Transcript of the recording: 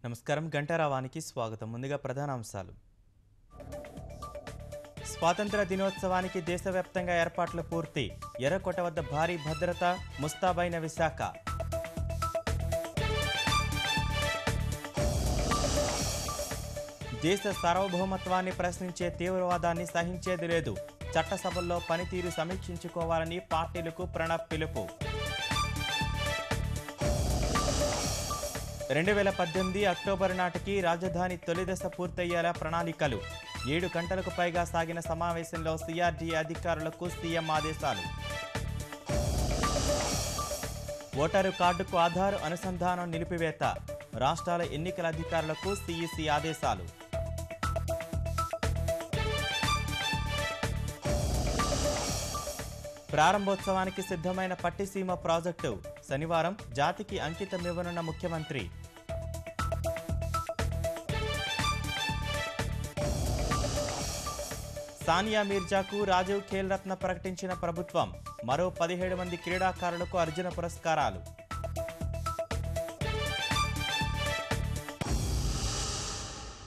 నమస్కారం గంటారావానికి స్వాగతం. ముందుగా ప్రధాన అంశాలు. స్వాతంత్ర దినోత్సవానికి దేశవ్యాప్తంగా ఏర్పాట్లు పూర్తి. ఎర్రకోట వద్ద భారీ భద్రత, ముస్తాబైన విశాఖ. దేశ సార్వభౌమత్వాన్ని ప్రశ్నించే తీవ్రవాదాన్ని సహించేది లేదు. చట్టసభల్లో పనితీరు సమీక్షించుకోవాలని పార్టీలకు ప్రణబ్ పిలుపు. 2018 అక్టోబర్ నాటికి రాజధాని తొలిదశ పూర్తయ్యేలా ప్రణాళికలు. 7 గంటలకు పైగా సాగిన సమావేశంలో సిఆర్డీఏ అధికారులకు సీఎం ఆదేశాలు. ఓటరు కార్డుకు ఆధార్ అనుసంధానం నిలిపివేత. రాష్ట్రాల ఎన్నికల అధికారులకు సీఈసీ ఆదేశాలు. ప్రారంభోత్సవానికి సిద్ధమైన పట్టిసీమ ప్రాజెక్టు. శనివారం జాతికి అంకితమివ్వనున్న ముఖ్యమంత్రి. సానియా మీర్జాకు రాజీవ్ ఖేల్ రత్న ప్రకటించిన ప్రభుత్వం. మరో 17 మంది క్రీడాకారులకు అర్జున పురస్కారాలు.